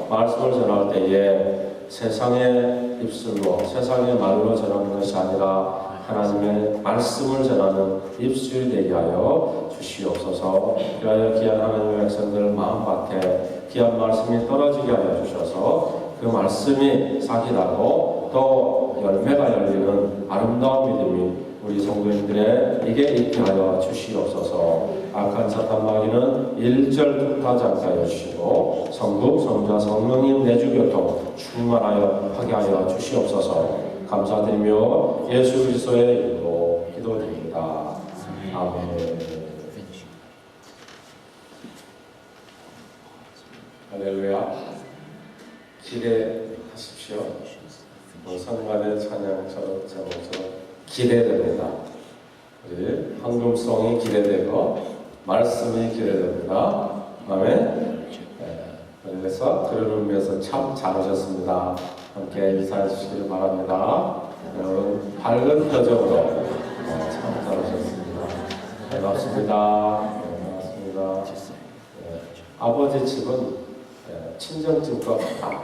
말씀을 전할 때에 세상의 입술로, 세상의 말로 전하는 것이 아니라 하나님의 말씀을 전하는 입술이 되게 하여 주시옵소서. 그리하여 귀한 하나님의 백성들 마음밭에 귀한 말씀이 떨어지게 하여 주셔서 그 말씀이 싹이 나고 또 열매가 열리는 아름다운 믿음이 우리 성도님들에게 있게 하여 주시옵소서. 악한 사탄 마귀는 일절 뜻하지 않게 하여 주시고 성부, 성자, 성령님 내주교통 충만하여 하게 하여 주시옵소서. 감사드리며 예수 그리스도의 이름으로 기도드립니다. 아멘. 할렐루야. 기대하십시오. 성간의 찬양처럼 제목처럼 기대됩니다. 우리 황금송이 기대되고 말씀이 기대됩니다. 아멘. 그래서 그런 의미에서 참 잘하셨습니다. 함께 인사해 주시길 바랍니다. 여러분 밝은 표정으로 참 잘하셨습니다. 반갑습니다. 반갑습니다. 아버지 집은 친정집과 같다.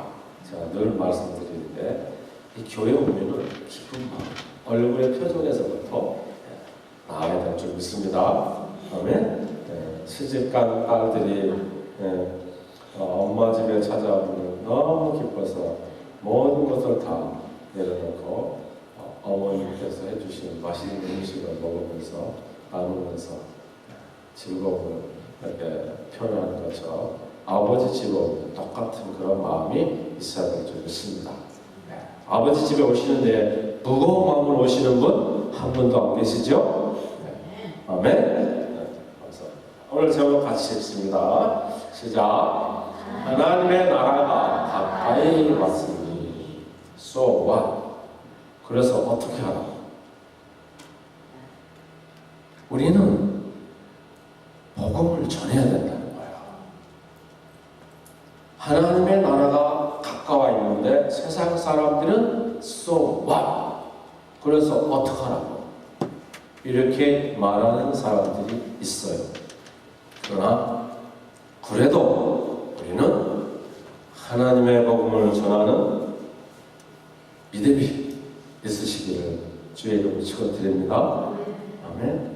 제가 늘 말씀드리는데 이 교회 오면은 기쁜 마음, 얼굴의 표정에서부터 나와야 될 줄 믿습니다. 아멘. 시집간 딸들이 엄마 집에 찾아오면 너무 기뻐서 모든 것을 다 내려놓고 어머니께서 해주신 맛있는 음식을 먹으면서 나누면서 즐거움을 이렇게 표현하는 것처럼 아버지 집에 오면 똑같은 그런 마음이 있어야 될 줄 믿습니다. 아버지 집에 오시는데 무거운 마음으로 오시는 분 한 분도 안 계시죠? 아멘. 오늘 제목 같이 읽습니다. 시작. 하나님의 나라가 가까이 왔으니 so what? 그래서 어떻게 하라? 우리는 복음을 전해야 된다는 거야. 하나님의 나라가 가까워 있는데 세상 사람들은 so what? 그래서 어떻게 하라고? 이렇게 말하는 사람들이 있어요. 그러나 그래도 우리는 하나님의 복음을 전하는 믿음이 있으시기를 주의 이름으로 축원드립니다. 아멘.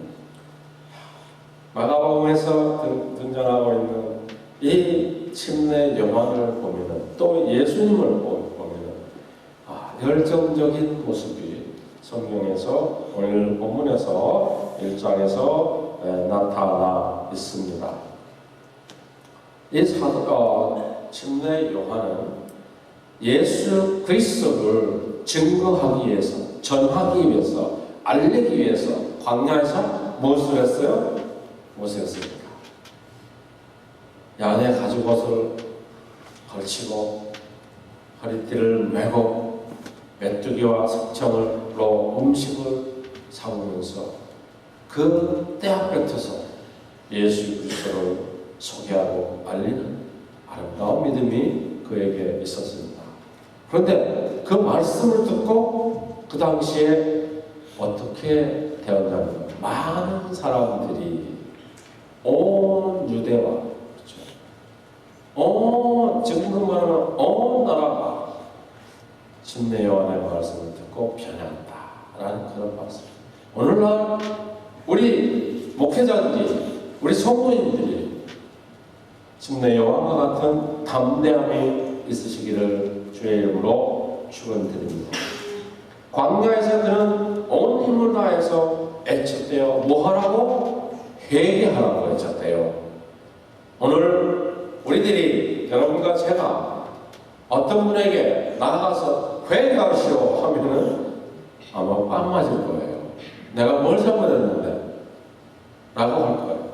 마가복음에서 등장하고 있는 이 침례 요한을 보면은 또 예수님을 보면은 열정적인 모습이 성경에서 오늘 본문에서 1장에서 나타나 있습니다. 이 침례 요한은 예수 그리스도를 증거하기 위해서, 전하기 위해서, 알리기 위해서 광야에서 무엇을 했어요? 무엇을 했습니까? 양의 가죽옷을 걸치고 허리띠를 메고 메뚜기와 석청으로 음식을 사오면서 그 때 앞에 서서 예수 그리스도를 소개하고 알리는 아름다운 믿음이 그에게 있었습니다. 그런데 그 말씀을 듣고 그 당시에 어떻게 되었냐면 많은 사람들이 온 유대와 온 지금 말하면 온 나라가 침례 요한의 말씀을 듣고 변한다라는 그런 말씀. 오늘날 우리 목회자들이, 우리 성도님들이 침례 요한과 같은 담대함이 있으시기를 주의 이름으로 축원드립니다. 광야에서 그는 온 힘을 다해서 애쳤대요. 뭐하라고? 회개하라고 애쳤대요. 오늘 우리들이, 여러분과 제가 어떤 분에게 나가서 회개하시오 하면은 아마 빵 맞을 거예요. 내가 뭘 잘못했는데? 라고 할 거예요.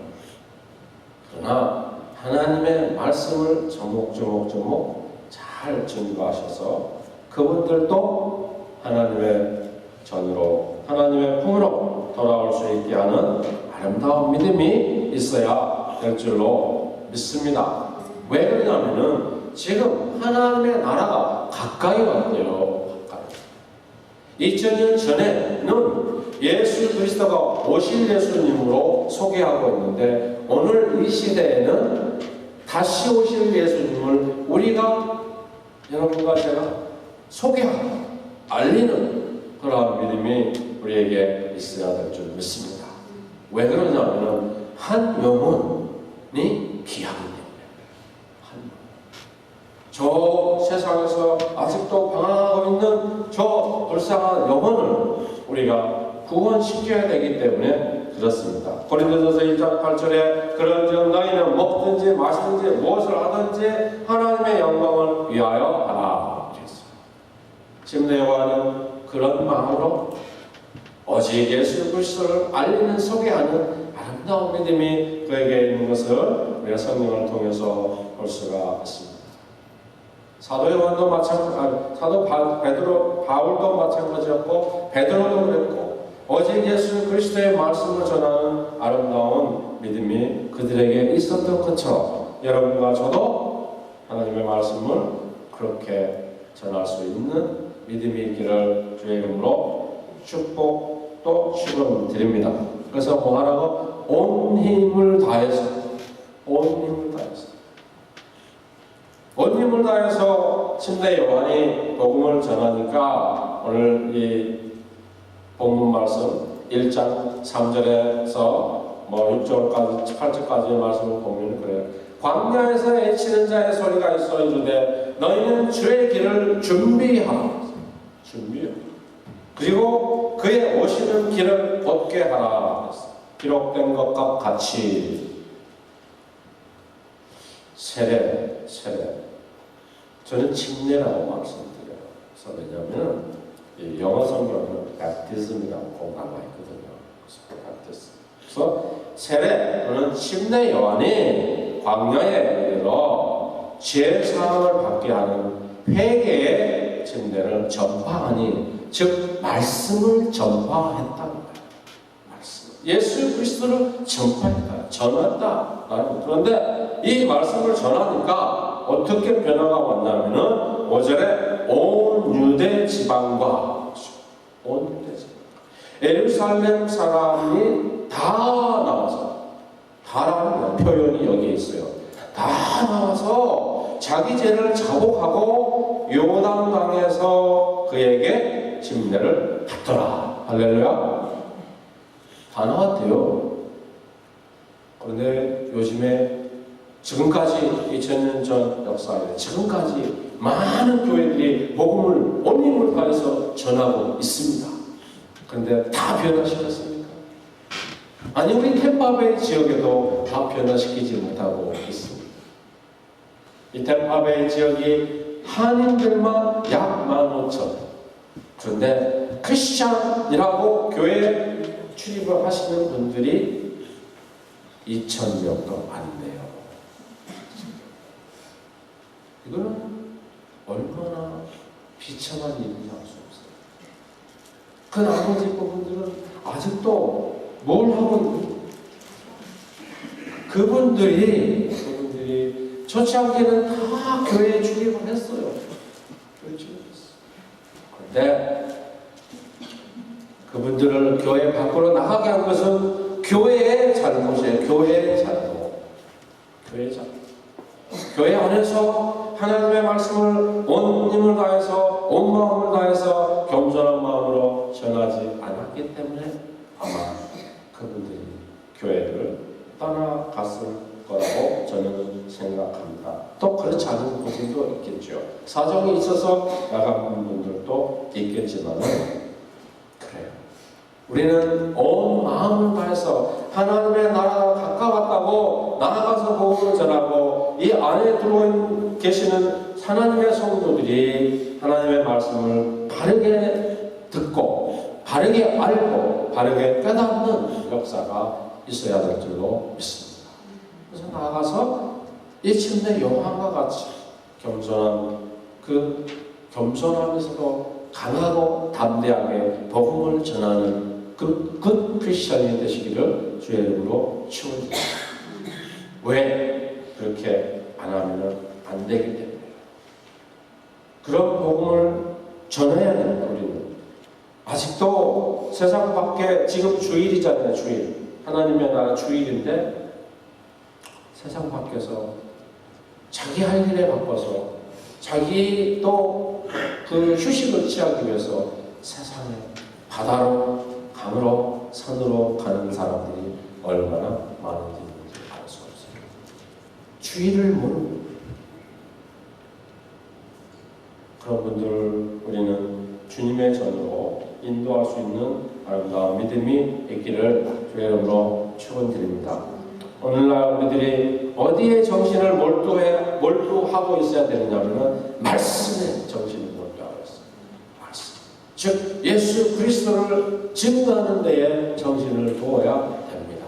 그러나 하나님의 말씀을 조목조목 잘 증거하셔서 그분들도 하나님의 전으로, 하나님의 품으로 돌아올 수 있게 하는 아름다운 믿음이 있어야 될 줄로 믿습니다. 왜 그러냐면은 지금 하나님의 나라가 가까이 왔대요. 가까이. 2000년 전에는 예수 그리스도가 오실 예수님으로 소개하고 있는데, 오늘 이 시대에는 다시 오실 예수님을 우리가, 여러분과 제가 소개하고 알리는 그러한 믿음이 우리에게 있어야 될 줄 믿습니다. 왜 그러냐면 한 영혼이 귀하기 때문에. 저 세상에서 아직도 방황하고 있는 저 불쌍한 영혼을 우리가 구원시켜야 되기 때문에 그렇습니다. 고린도전서 1장 8절에 그런즉 너희는 먹든지 마시든지 무엇을 하든지 하나님의 영광을 위하여 하라. 침례 요한은 그런 마음으로 오직 예수 그리스도를 알리는, 소개하는 아름다운 믿음이 그에게 있는 것을 우리가 성경을 통해서 볼 수가 있습니다. 사도 요한도 마찬가지, 사도 바울도 마찬가지였고, 베드로도 그랬고, 오직 예수 그리스도의 말씀을 전하는 아름다운 믿음이 그들에게 있었던 것처럼 여러분과 저도 하나님의 말씀을 그렇게 전할 수 있는 믿음이 있기를 주의 이름으로 축복도 축원드립니다. 그래서 뭐 하라고? 온 힘을 다해서, 온 힘을 다해서, 온 힘을 다해서 침례 요한이 복음을 전하니까 오늘 이 본문 말씀 1장 3절에서 뭐 6절까지 8절까지의 말씀을 보면 그래요. 광야에서 애치는 자의 소리가 있어 이르되 너희는 주의 길을 준비하라. 그리고 그의 오시는 길을 곧게 하라. 기록된 것과 같이 세례. 저는 침례라고 말씀드려요. 그래서 왜냐하면 영어 성경은 baptism이라고 나와 있거든요. 그래서 세례 또는 침례 요한이 광야에 이르러 죄 사함을 받게 하는 회개의 침례를 전파하니, 즉 말씀을 전파했다는 거예요. 말씀. 예수 그리스도를 전파했다, 전했다. 그런데 이 말씀을 전하니까 어떻게 변화가 왔냐면은 5절에 온 유대 지방과 예루살렘 사람이 다 나와서, 다라는 표현이 여기에 있어요. 다 나와서 자기 죄를 자복하고 요단강에서 그에게 침례를 받더라. 할렐루야. 다 나왔대요. 그런데 요즘에 지금까지 2000년 전 역사에 지금까지 많은 교회들이 복음을 온 힘을 다해서 전하고 있습니다. 그런데 다 변화시켰습니까? 아니, 우리 템파베이 지역에도 다 변화시키지 못하고 있습니다. 이 템파베이 지역이 한인들만 약 15,000. 그런데 크리스찬이라고 교회에 출입을 하시는 분들이 2,000명도 안 돼요. 이거는 얼마나 비참한 일인지 알 수 없어요. 그 나머지 분들은 아직도 뭘 하고 있는, 그분들이 좋지 않게는 다 교회에 출입을 했어요. 그런데 그분들을 교회 밖으로 나가게 한 것은 교회의 잘못이에요. 교회의 잘못. 교회 안에서 하나님의 말씀을 온 힘을 다해서 온 마음을 다해서 겸손한 마음으로 전하지 않았기 때문에 아마 그분들이 교회를 떠나갔을 거라고 저는 생각합니다. 또 그렇지 않은 부분도 있겠죠. 사정이 있어서 나간 분들도 있겠지만 그래요. 우리는 온 마음을 다해서 하나님의 나라가 가까웠다고 나아가서 복음을 전하고 이 안에 들어와 계시는 하나님의 성도들이 하나님의 말씀을 바르게 듣고 바르게 알고 바르게 깨닫는 역사가 있어야 될 줄로 믿습니다. 그래서 나아가서 이 침례 요한과 같이 겸손하면서도 강하고 담대하게 복음을 전하는 그 크리스천이 되시기를 주의 이름으로 축원드립니다. 왜 그렇게 안 하면 안 되기 때문에 그런 복음을 전해야 됩니다. 우리는 아직도 세상 밖에 지금 주일이잖아요. 주일 하나님의 나라 주일인데 세상 밖에서 자기 할 일에 바빠서 자기 또 그 휴식을 취하기 위해서 세상에 바다로 강으로 산으로 가는 사람들이 얼마나 많은지 알 수 없어요. 주의를 모르고 그런 분들을 우리는 주님의 전으로 인도할 수 있는 아름다운 믿음이 있기를 주의 이름으로 축원드립니다. 오늘날 우리들이 어디에 정신을 몰두하고 있어야 되느냐면 말씀에 정신을 몰두하고 있어요. 말씀. 즉 예수 그리스도를 증거하는 데에 정신을 두어야 됩니다.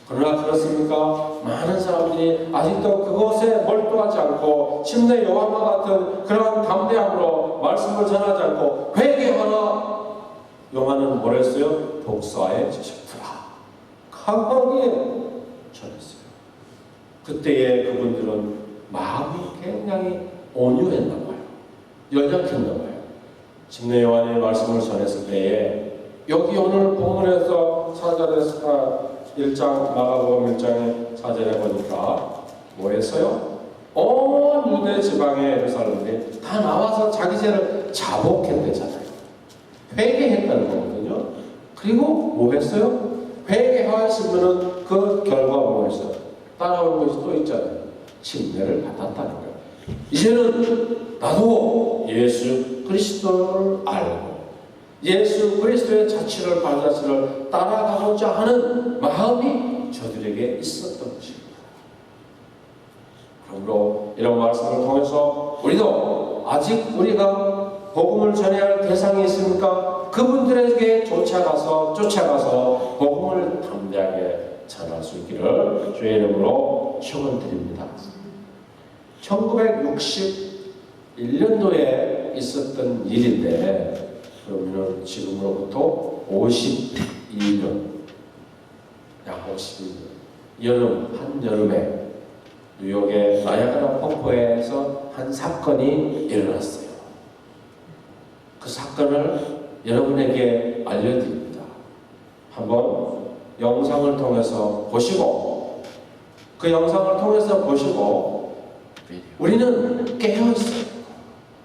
그러나 그렇습니까? 많은 사람들이 아직도 그것에 몰두하지 않고 침례 요한과 같은 그런 담대함으로 말씀을 전하지 않고 회개하라. 요한은 뭐랬어요? 독사의 지식들아. 강하게 전했어요. 그때의 그분들은 마음이 굉장히 온유했나 봐요. 연약했나 봐요. 침례 요한의 말씀을 전했을 때에 여기 오늘 본문에서 1장 마가복음 1장의 4절에 보니까 뭐 했어요? 온 유대 지방의 예루살렘들이 다 나와서 자기 죄를 자복했대잖아요. 회개했다는 거거든요. 그리고 뭐 했어요? 회개하였으면 그 결과 뭐였어요? 따라오는 것이 또 있잖아요. 침례를 받았다는 거예요. 이제는 나도 예수 그리스도를 알고 예수 그리스도의 자취를 발자취를 따라가고자 하는 마음이 저들에게 있었던 것입니다. 그러므로 이런 말씀을 통해서 우리도 아직 우리가 복음을 전해야 할 대상이 있습니까? 그분들에게 쫓아가서 복음을 담대하게 전할 수 있기를 주의 이름으로 축원드립니다. 1961년도에 있었던 일인데 그러면 지금으로부터 52년, 약 52년 한여름에 뉴욕의 나야가라 폭포에서 한 사건이 일어났어요. 그 사건을 여러분에게 알려드립니다. 한번 영상을 통해서 보시고 그 영상을 통해서 보시고 우리는 깨어있어요.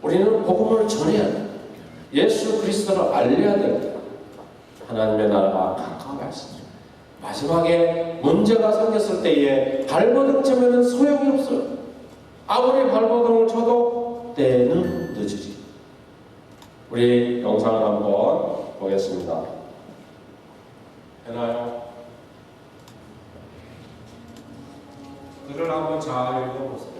우리는 복음을 전해야 돼요. 예수 그리스도를 알려야 됩니다. 하나님의 나라가 가까워 있습니다. 마지막에 문제가 생겼을 때에 발버둥 치면 소용이 없어요. 아무리 발버둥을 쳐도 때는 늦으지. 우리 영상을 한번 보겠습니다. 되나요? 글을 한번 잘 읽어보세요.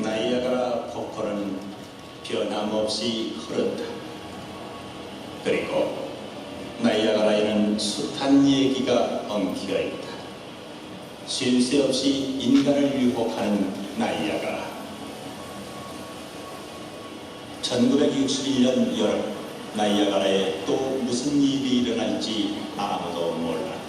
나이아가라 폭포는 변함없이 흐른다. 그리고 나이아가라에는 숱한 얘기가 엉켜 있다. 쉴 새 없이 인간을 유혹하는 나이아가라. 1961년 여름, 나이아가라에 또 무슨 일이 일어날지 아무도 몰랐다.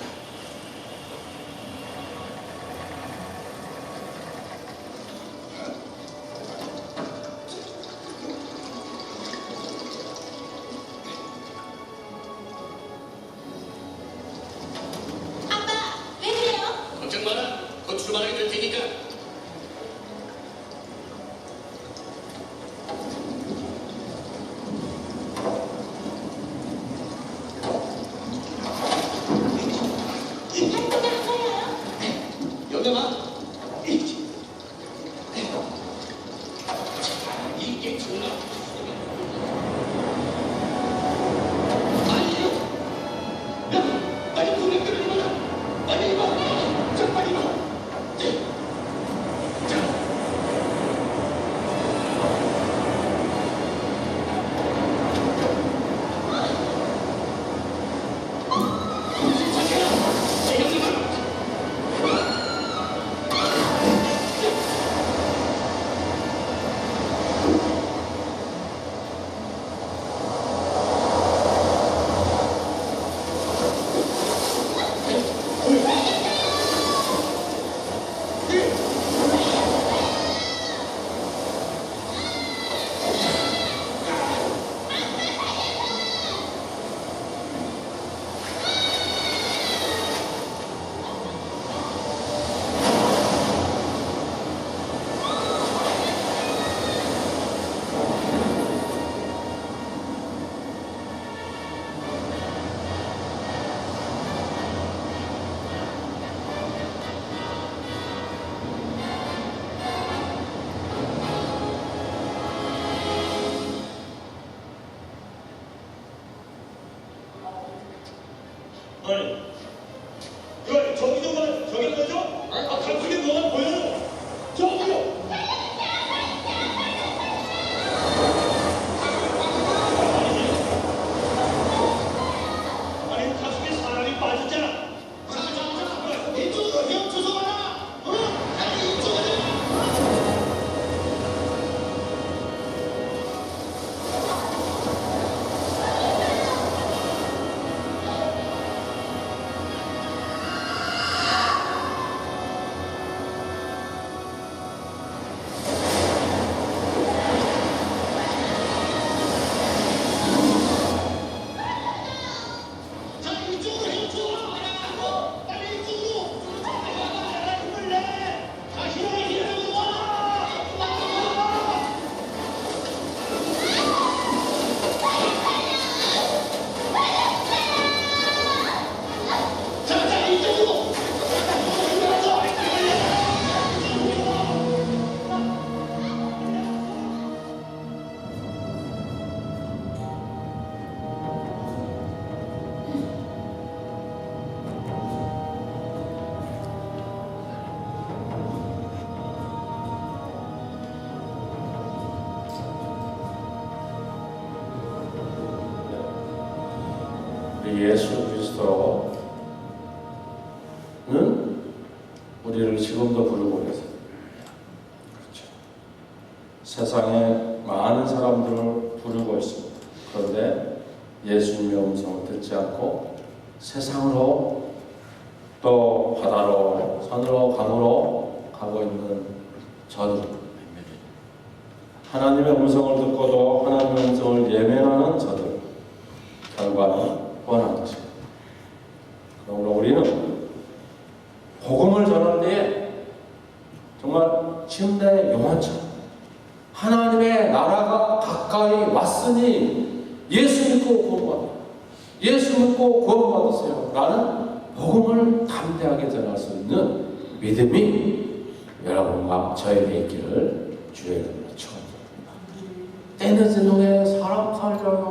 그 저기도 저기 뭐죠? 저기 뭐가 보여요? 저기요. 아니 가슴에 사람이 빠졌잖아. 이쪽으로 헤엄쳐서 가라. 아니 이쪽으로. 예수 그리스도는 우리를 지금도 부르고 계세요. 그렇죠. 세상에 많은 사람들을 부르고 있습니다. 그런데 예수님의 음성을 듣지 않고 세상으로 또 바다로 산으로 강으로 가고 있는 저들, 하나님의 음성을 듣고도 하나님의 음성을 예면하는 저들, 결과는 뻔한 것입니다. 그러므로 우리는 복음을 전할 때에 정말 침대 용환처럼 하나님의 나라가 가까이 왔으니 예수 믿고 구원받으세요. 예수 믿고 구원받으세요. 라는 복음을 담대하게 전할 수 있는 믿음이 여러분과 저에게 있기를 주의 이름으로 축원드립니다. 때늦은 후에 사람 살려요.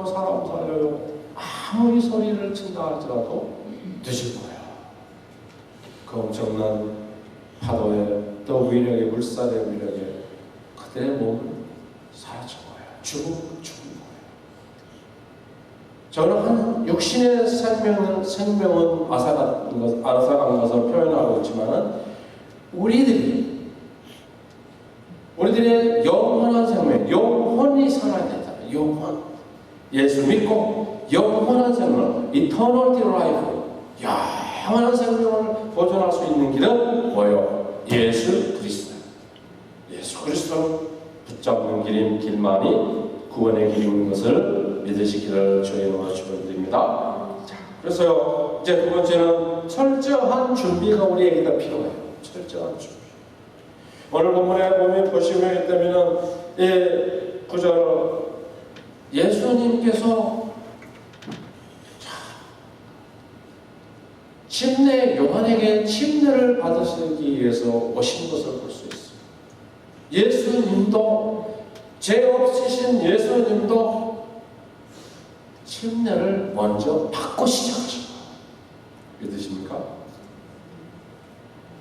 아무리 소리를 친다 할지라도 늦을 거예요. 그 엄청난 파도에 또 위력의 물살의 위력에 그들의 몸은 사라진 거예요. 죽은 거예요. 저는 한 육신의 생명은 아사간 것을 표현하고 있지만은 우리들의 영원한 생명, 영원히 살아야 되잖아요. 영원. 예수 믿고 영원한 생명, eternal life, 영원한 생명을 보존할 수 있는 길은 뭐요? 예수 그리스도. 예수 그리스도를 붙잡는 길만이 구원의 길인 것을 믿으시기를 주의 이름으로 축원드립니다. 그래서 이제 두 번째는 철저한 준비가 우리에게 더 필요해요. 철저한 준비. 오늘 본문에 보시면 있다면은 이 구절 예수님께서 침례 요한에게 침례를 받으시기 위해서 오신 것을 볼 수 있어요. 예수님도 죄 없으신 예수님도 침례를 먼저 받고 시작하신 거예요. 믿으십니까?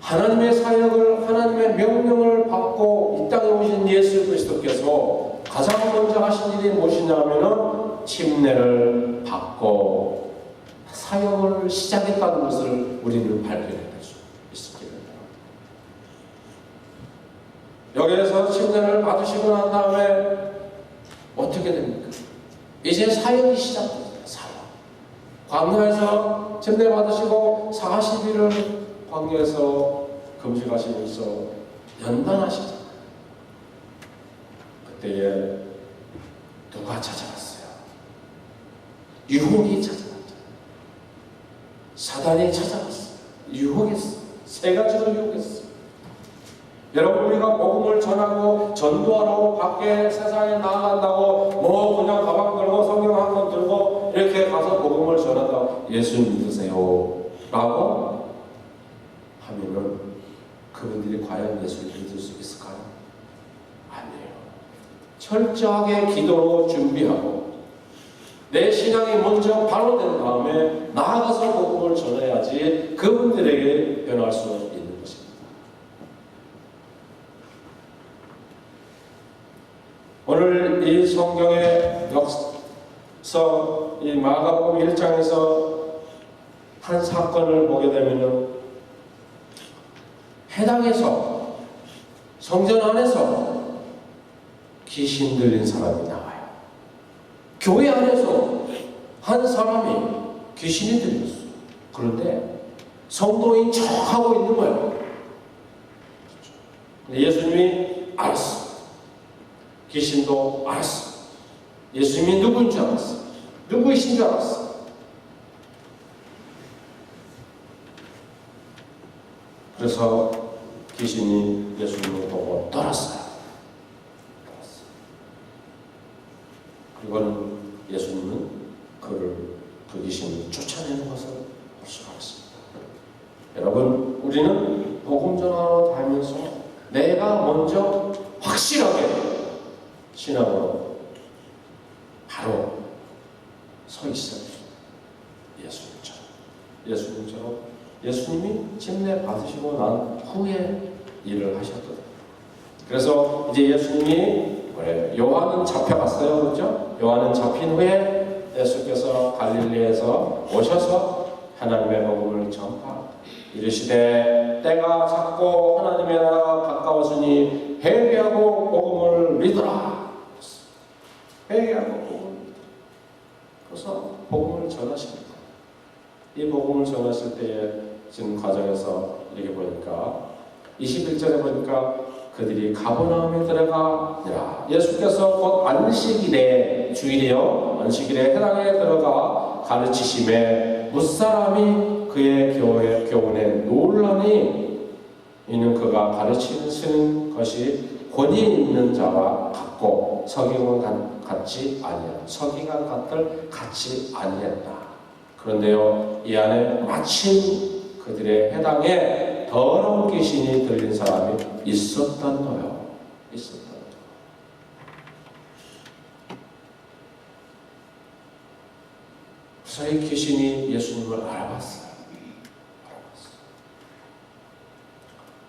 하나님의 사역을 하나님의 명령을 받고 이 땅에 오신 예수 그리스도께서 가장 먼저 하신 일이 무엇이냐면은 침례를 받고 사역을 시작했다는 것을 우리는 발견할 수 있습니다. 여기에서 침례를 받으시고 난 다음에 어떻게 됩니까? 이제 사역이 시작됩니다. 사역. 광야에서 침례 받으시고 40일을 광야에서 금식하시면서 연단하시잖아요. 그때에 누가 찾아왔어요? 유혹이 찾아왔죠. 사단이 찾아왔어요. 유혹했어요. 세 가지로 유혹했어요. 여러분, 우리가 복음을 전하고 전도하러 밖에 세상에 나아간다고 그냥 가방 들고 성경 한 권 들고 이렇게 가서 복음을 전한다고 예수 믿으세요 라고 하면은 그분들이 과연 예수를 믿을 수 있을까요? 아니에요. 철저하게 기도로 준비하고 내 신앙이 먼저 바로 된 다음에 나아가서 복음을 전해야지 그분들에게 변할 수 있는 것입니다. 오늘 이 성경의 역서 이 마가복음 1장에서 한 사건을 보게 되면 해당에서 성전 안에서 귀신 들린 사람이 나와요. 교회 안에서 한 사람이 귀신이 들렸어. 그런데 성도인 척하고 있는 거예요. 근데 예수님이 알았어. 귀신도 알았어. 예수님이 누구인 줄 알았어. 누구이신 줄 알았어. 그래서 귀신이 예수님을 보고 떠났어요. 그리고는 예수님은 그 귀신을 쫓아내는 것을 볼 수가 있습니다. 여러분, 우리는 복음 전하러 다니면서 내가 먼저 확실하게 신앙으로 바로 서 있어야 돼요. 예수님처럼 예수님이 침례 받으시고 난 후에 일을 하셨거든요. 그래서 이제 예수님이 요한은 잡혀갔어요. 그렇죠? 요한은 잡힌 후에 예수께서 갈릴리에서 오셔서 하나님의 복음을 전파 이르시되 때가 찼고 하나님의 나라가 가까웠으니 회개하고 복음을 믿으라. 회개하고 복음을 믿으라. 그래서 복음을 전하십니다. 이 복음을 전하실 때에 지금 과정에서 이렇게 보니까 21절에 보니까 그들이 가버나움에 들어가니라. 예수께서 곧 안식일에 주일이요 안식일에 회당에 들어가 가르치심에 무사람이 그의 교훈에 놀라니 이는 그가 가르치는 것이 권위 있는 자와 같고 서기관 같지 아니했다. 그런데요 이 안에 마침 그들의 회당에 더러운 귀신이 들린 사람이 있었던 거예요. 그래서 이 귀신이 예수님을 알아봤어요.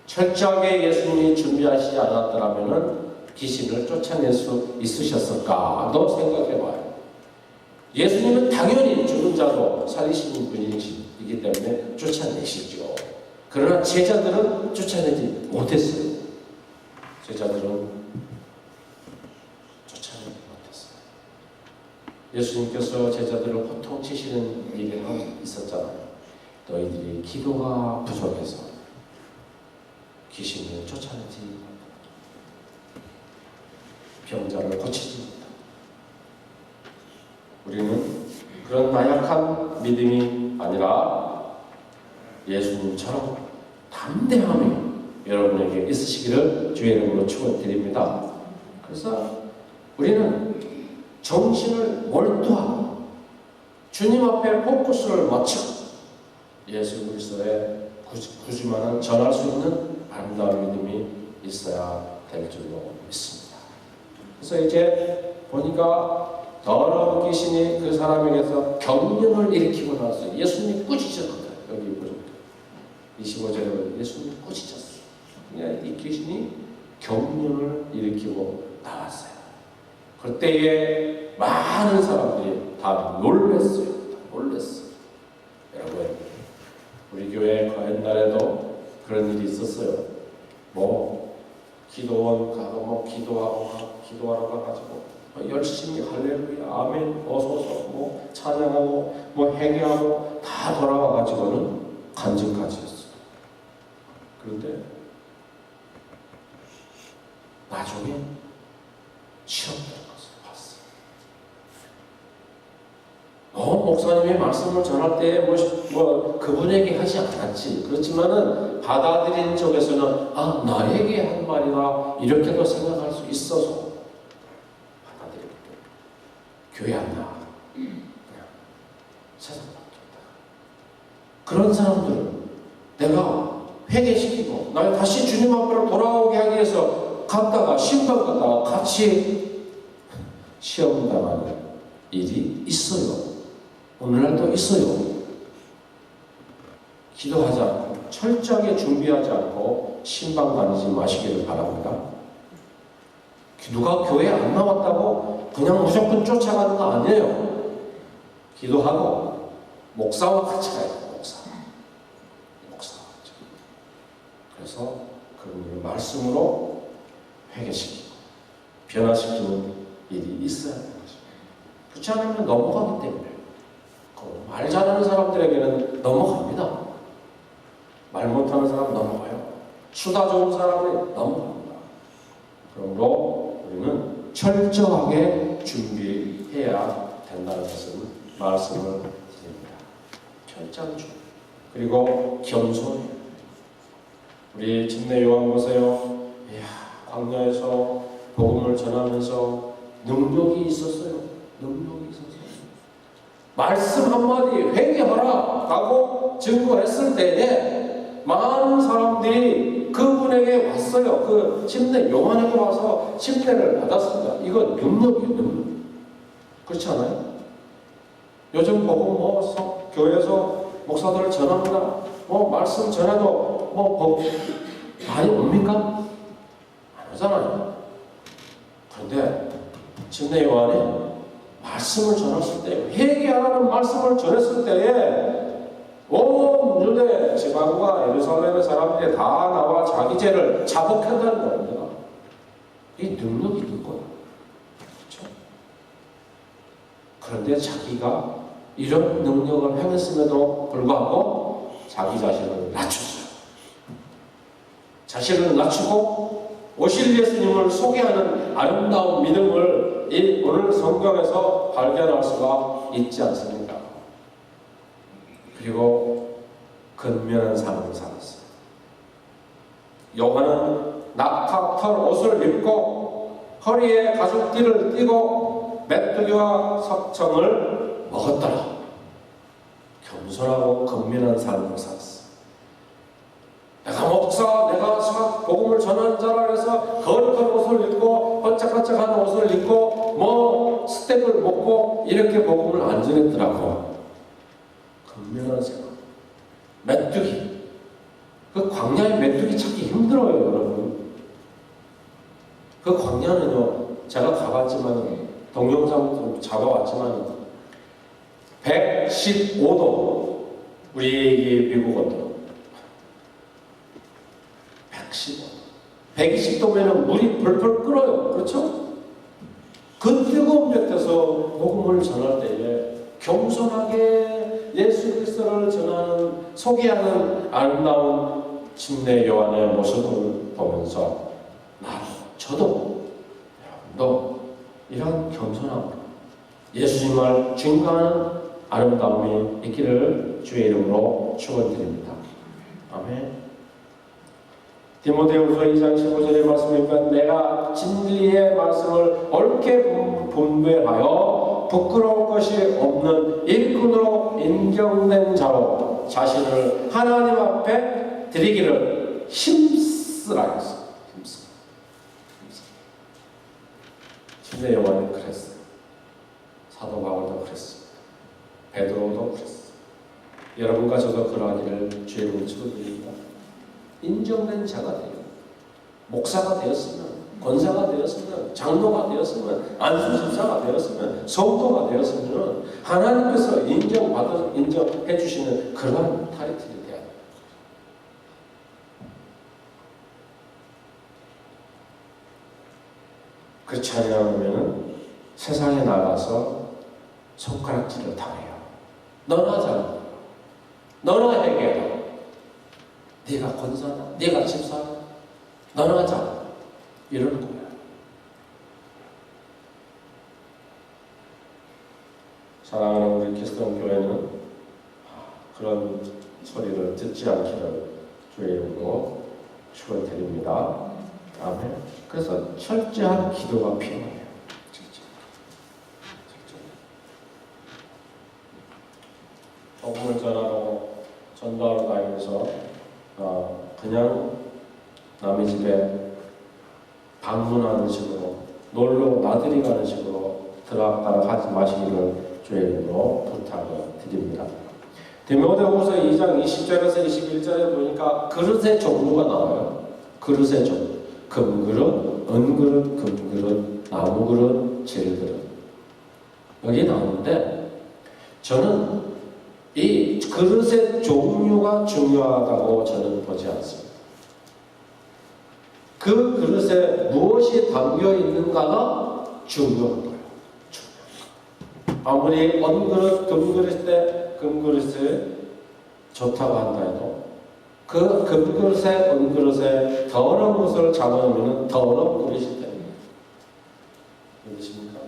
철저하게 예수님이 준비하시지 않았더라면 귀신을 쫓아낼 수 있으셨을까도 생각해봐요. 예수님은 당연히 죽은 자도 살리시는 분이기 때문에 쫓아내시죠. 그러나 제자들은 쫓아내지 못했어요. 제자들은 쫓아내지 못했어요. 예수님께서 제자들을 호통치시는 일이 있었잖아요. 너희들이 기도가 부족해서 귀신을 쫓아내지 못한다. 병자를 고치지 못한다. 우리는 그런 나약한 믿음이 아니라 예수님처럼 담대함이 여러분에게 있으시기를 주의 이름으로 축원드립니다. 그래서 우리는 정신을 몰두하고 주님 앞에 포커스를 맞춰 예수 그리스도의 구주만은 전할 수 있는 아름다운 믿음이 있어야 될 줄로 믿습니다. 그래서 이제 보니까 더러운 귀신이 그 사람에게서 경련을 일으키고 나왔어요. 예수님이 꾸짖었거든요. 여기 보죠. 25절에 보면 예수님이 꾸짖었어요. 이 귀신이 경련을 일으키고 나왔어요. 그때에 많은 사람들이 다 놀랐어요. 여러분, 우리 교회 옛날에도 그런 일이 있었어요. 기도원 가고 기도하러 가가지고 열심히 할렐루야 아멘 어서서 찬양하고 회개하고 다 돌아와가지고는 간증까지 했어요. 그런데 나중에 시험되는 것을 봤어요. 목사님이 말씀을 전할 때 그분에게 하지 않았지. 그렇지만은 받아들이는 쪽에서는 나에게 한 말이라 이렇게도 생각할 수 있어서 교회 안 나와. 그냥 세상 바뀌었다. 그런 사람들은 내가 회개시키고 날 다시 주님 앞으로 돌아오게 하기 위해서 갔다가 심판 갔다가 같이 시험 당하는 일이 있어요. 오늘날도 있어요. 기도하지 않고 철저하게 준비하지 않고 신방 다니지 마시기를 바랍니다. 누가 교회 안 나왔다고 그냥 무조건 쫓아가는 거 아니에요. 기도하고 목사와 같이 가야 돼요. 목사와 같이. 그래서 그분을 말씀으로 회개시키고 변화시키는 일이 있어야 되는 거죠. 그렇지 않으면 넘어가기 때문에 말 잘하는 사람들에게는 넘어갑니다. 말 못하는 사람 넘어가요. 수다 좋은 사람은 넘어갑니다. 그러므로 우리는 철저하게 준비해야 된다는 것을 말씀을 드립니다. 철저한 준비. 그리고 겸손. 우리 침례 요한 보세요. 광야에서 복음을 전하면서 능력이 있었어요. 능력이 있었어요. 말씀 한마디 회개하라 라고 증거했을 때에 많은 사람들이 그분에게 왔어요. 그 침례 요한에게 와서 침례를 받았습니다. 이건 능력이에요. 능력. 그렇지 않아요? 요즘 복음 교회에서 목사들을 전합니다. 말씀 전해도 많이 옵니까? 안 오잖아요. 그런데 침례 요한에 말씀을 전했을 때, 회개하라는 말씀을 전했을 때에 온 유대 지방과 예루살렘의 사람들이 다 나와 자기 죄를 자복한다는 겁니다. 이 능력이 있는 거예요. 그렇죠? 그런데 자기가 이런 능력을 행했음에도 불구하고 자기 자신을 낮췄어요. 자신을 낮추고 오실 예수님을 소개하는 아름다운 믿음을 오늘 성경에서 발견할 수가 있지 않습니까? 그리고 근면한 삶을 살았어요. 요한은 낙타털 옷을 입고 허리에 가죽띠를 띠고 메뚜기와 석청을 먹었더라. 겸손하고 근면한 삶을 살았어요. 내가 목사, 내가 복음을 전하는 자라 해서 거룩한 옷을 입고 번쩍번쩍한 옷을 입고 스텝을 먹고 이렇게 복음을 안 전했더라고. 근면한 생각. 메뚜기. 그 광야에 메뚜기 찾기 힘들어요, 여러분. 그 광야는요, 제가 가봤지만 동영상 잡아왔지만 115도. 우리 미국 온도 120도면 물이 펄펄 끓어요. 그렇죠? 그 뜨거운 볕에서 복음을 전할 때에 겸손하게 예수 그리스도를 전하는, 소개하는 아름다운 침례 요한의 모습을 보면서 저도 여러분도 이런 겸손함으로 예수님을 증거하는 아름다움이 있기를 주의 이름으로 축원드립니다. 아멘. 디모데후서 2장 15절의 말씀이니까 내가 진리의 말씀을 옳게 분별하여 부끄러울 것이 없는 일꾼으로 인정된 자로 자신을 하나님 앞에 드리기를 힘쓰라 했어요. 힘쓰라. 침례 요한은 그랬어요. 사도 바울도 그랬어요. 베드로도 그랬어요. 여러분과 저도 그러하기를 주의 이름으로 축원드립니다. 인정된 자가 돼요. 목사가 되었으면, 권사가 되었으면, 장로가 되었으면, 안수집사가 되었으면, 성도가 되었으면 하나님께서 인정해 주시는 그러한 타이틀이 돼야 돼요. 그렇지 않으면 세상에 나가서 손가락질을 당해요. 너나 잘한다. 너나 회개하라. 네가 권사다, 네가 집사다, 너나 잘한다. 이러는 거예요. 사랑하는 우리 키스톤 교회는 그런 소리를 듣지 않기를 주의 이름으로 축원드립니다. 아멘. 그래서 철저한 기도가 필요해요. 복음을 전도하러 다니면서 그냥 남의 집에 방문하는 식으로, 놀러 나들이 가는 식으로 들어가지 마시기를 주의 이름으로 부탁을 드립니다. 디모데후서 2장 20절에서 21절에 보니까 그릇의 종류가 나와요. 그릇의 종류. 금그릇, 은그릇, 금그릇, 나무그릇, 질그릇. 여기 나오는데 저는 이 그릇의 종류가 중요하다고 저는 보지 않습니다. 그 그릇에 무엇이 담겨 있는가가 중요한 거예요. 아무리 은그릇, 금그릇에 좋다고 한다 해도 그 금그릇에, 은그릇에 더러운 것을 잡아놓으면 더러운 그릇이 됩니다. 믿으십니까?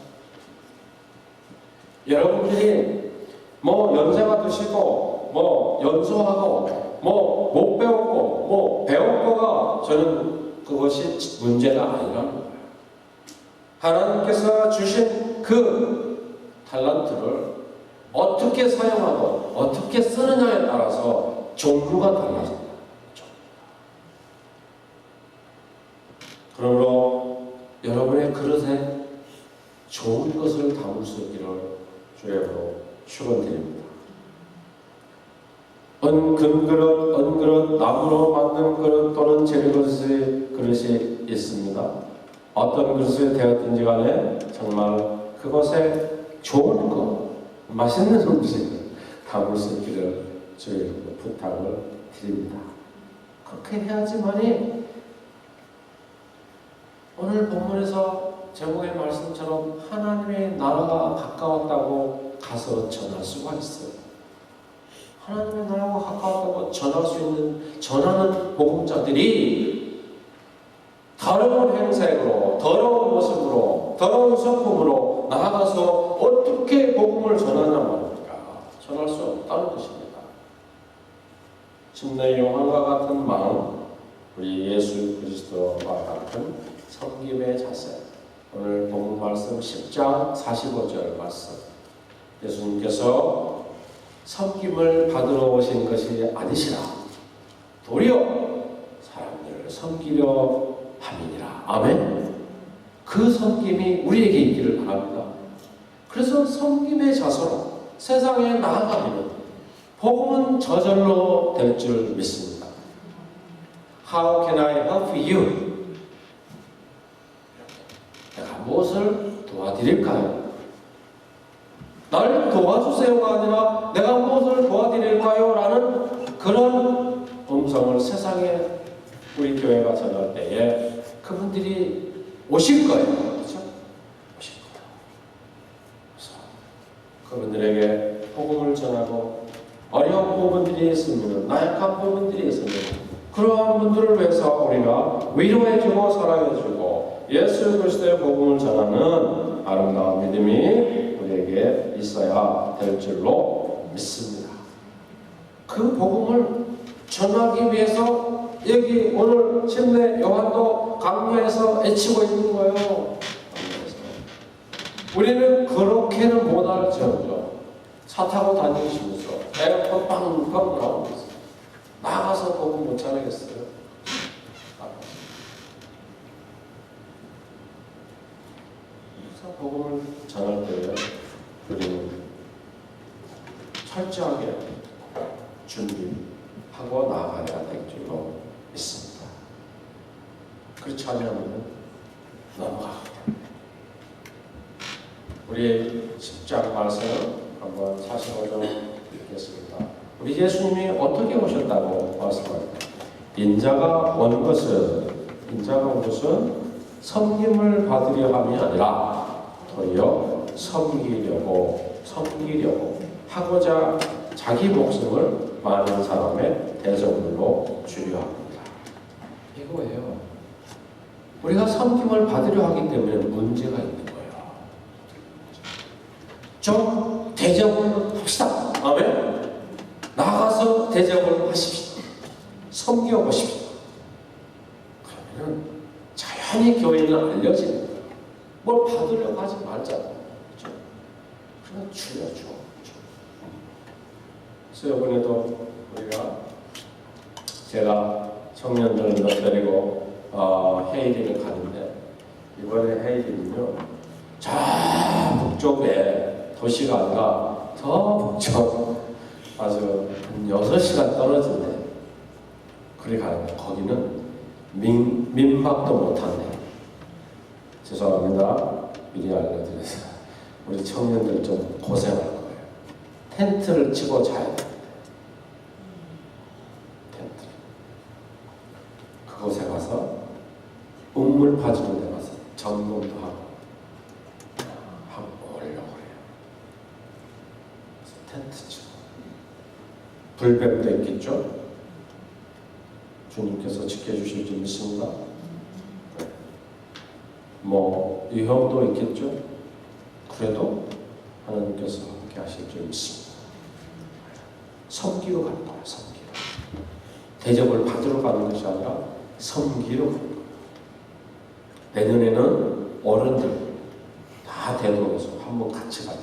여러분들이 뭐 연세가 드시고 뭐 연수하고 뭐 못 배웠고 뭐 배운 거가 저는 그것이 문제가 아니라는 거예요. 하나님께서 주신 그 탈란트를 어떻게 사용하고 어떻게 쓰느냐에 따라서 종류가 달라집니다. 그러므로 여러분의 그릇에 좋은 것을 담을 수 있기를 주님으로 축원드립니다. 금그릇, 은그릇, 나무로 만든 그릇 또는 그릇이 있습니다. 어떤 그릇이 되었든지 간에 정말 그것에 좋은 것, 맛있는 음식을 담을 수 있기를 주님으로 부탁을 드립니다. 그렇게 해야지만이 오늘 본문에서 제목의 말씀처럼 하나님의 나라가 가까웠다고 가서 전할 수가 있어요. 하나님의 나라가 가까웠다고 전할 수 있는 전하는 복음자들이 더러운 행색으로, 더러운 모습으로, 더러운 성품으로 나아가서 어떻게 복음을 전하냐 말입니까? 전할 수 없다는 것입니다. 침례 요한과 같은 마음, 우리 예수 그리스도와 같은 섬김의 자세. 오늘 본문 말씀 10장 45절 말씀. 예수님께서 섬김을 받으러 오신 것이 아니시라 도리어 사람들을 섬기려 함이니라. 아멘. 그 섬김이 우리에게 있기를 바랍니다. 그래서 섬김의 자세로 세상에 나아가면 복음은 저절로 될 줄 믿습니다. How can I help you? 내가 무엇을 도와드릴까요? 나를 도와주세요가 아니라 내가 무엇을 도와드릴까요? 라는 그런 음성을 세상에 우리 교회가 전할 때에 그분들이 오실 거예요. 그렇죠? 오실 거예요. 그래서 그분들에게 복음을 전하고 어려운 부분들이 있으면, 나약한 부분들이 있으면 그러한 분들을 위해서 우리가 위로해주고 사랑해주고 예수 그리스도의 복음을 전하는 아름다운 믿음이 우리에게 있어야 될 줄로 믿습니다. 그 복음을 전하기 위해서 여기 오늘 침례 요한도 강요해서 애치고 있는 거예요. 우리는 그렇게는 못할지언정 차 타고 다니시면서 에어컨 빵빵 나오면서 나가서 복음 못 전하겠어요? 그래서 복음을 전할 때에 우리는 철저하게 준비하고 나아가야 될 줄로 믿습니다. 그렇지 않으면 넘어갑니다. 우리 10장 말씀 한번 45절 읽겠습니다. 우리 예수님이 어떻게 오셨다고 말씀합니다. 인자가 온 것은 섬김을 받으려 함이 아니라 도리어 섬기려고 하고자 자기 목숨을 많은 사람의 대접으로 주려 합니다. 이거예요. 우리가 섬김을 받으려 하기 때문에 문제가 있는 거예요. 좀 대접을 합시다. 아멘. 나가서 대접을 하십시오. 섬겨보십시오. 그러면 자연히 교회는 알려지는 거예요. 뭘 받으려고 하지 말자고. 그렇죠? 그냥 줄여줘. 그래서 이번에도 우리가 제가 청년들을 데리고 헤이리를 가는데 이번에 헤이리는요 저 북쪽에 도시가 아니라 더 북쪽 아주 한 6시간 떨어진대. 그래 가는데 거기는 민박도 못한대. 죄송합니다. 미리 알려드려서 우리 청년들 좀 고생할 거예요. 텐트를 치고 자야 돼. 텐트. 그곳에 가서 우물 파주는 데 가서 점검도 하고 오려고 그래요. 텐트 치고 불뱀도 있겠죠? 주님께서 지켜주실 줄 믿습니다. 뭐 위험도 있겠죠? 그래도 하나님께서 함께 하실 줄 믿습니다. 섬기러 갈 거예요. 섬기러. 대접을 받으러 가는 것이 아니라 섬기러 갈 거예요. 내년에는 어른들 다 대동해서 한번 같이 가자.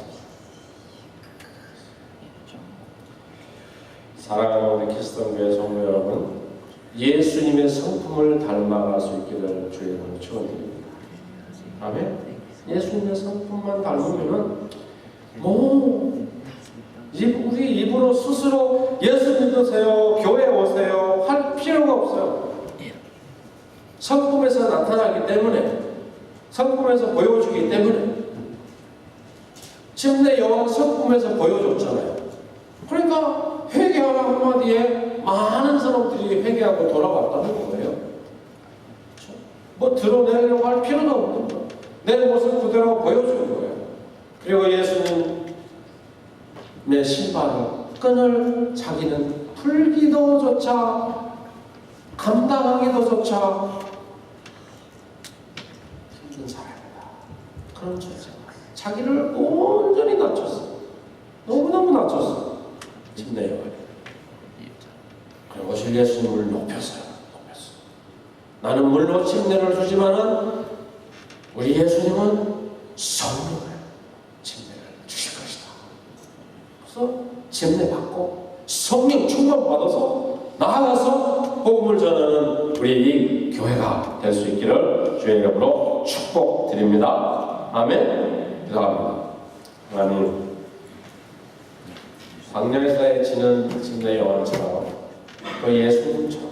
사랑하는 우리 키스턴교회 성도 여러분, 예수님의 성품을 닮아갈 수 있기를 주의 이름으로 축원드립니다. 아멘. 예수님의 성품만 닮으면은 우리 입으로 스스로 예수 믿으세요, 교회 오세요 할 필요가 없어요. 성품에서 나타나기 때문에, 성품에서 보여주기 때문에. 지금 내 여호와 성품에서 보여줬잖아요. 그러니까 회개하라 한마디에 많은 사람들이 회개하고 돌아갔다는 거예요. 뭐 드러내려고 할 필요도 없는 거예요. 내 모습 그대로 보여주는 거예요. 그리고 예수님의 신발을 끈을 자기는 풀기도조차 감당하기도조차 힘든 사람이다. 그런 존재. 자기를 온전히 낮췄어. 너무너무 낮췄어. 침례요. 그리고 예수님을 높였어요. 나는 물로 침례를 주지만은 우리 예수님은 성령을 침례를 주실 것이다. 그래서 침례 받고 성령 충만 받아서 나아가서 복음을 전하는 우리 이 교회가 될 수 있기를 주의 이름으로 축복드립니다. 아멘. 기도합니다. 하나님, 광야에서의 지는 침례 요한처럼 또 예수님처럼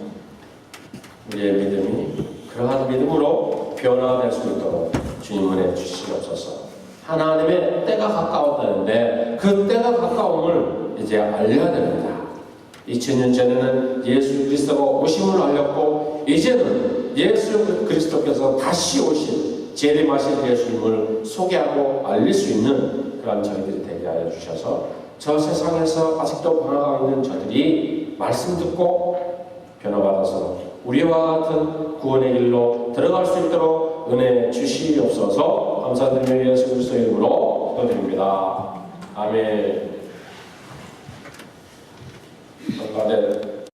우리의 믿음이 그러한 믿음으로 변화될 수 있도록 주님 은혜 주시옵소서. 하나님의 때가 가까웠다는데 그 때가 가까움을 이제 알려야 됩니다. 2000년 전에는 예수 그리스도가 오심을 알렸고 이제는 예수 그리스도께서 다시 오신 재림하신 예수님을 소개하고 알릴 수 있는 그런 저희들이 되게 하여 주셔서 저 세상에서 아직도 방황하고 있는 저들이 말씀 듣고 변화받아서 우리와 같은 구원의 길로 들어갈 수 있도록 은혜 주시옵소서. 감사드리며 예수 그리스도의 이름으로 기도드립니다. 아멘.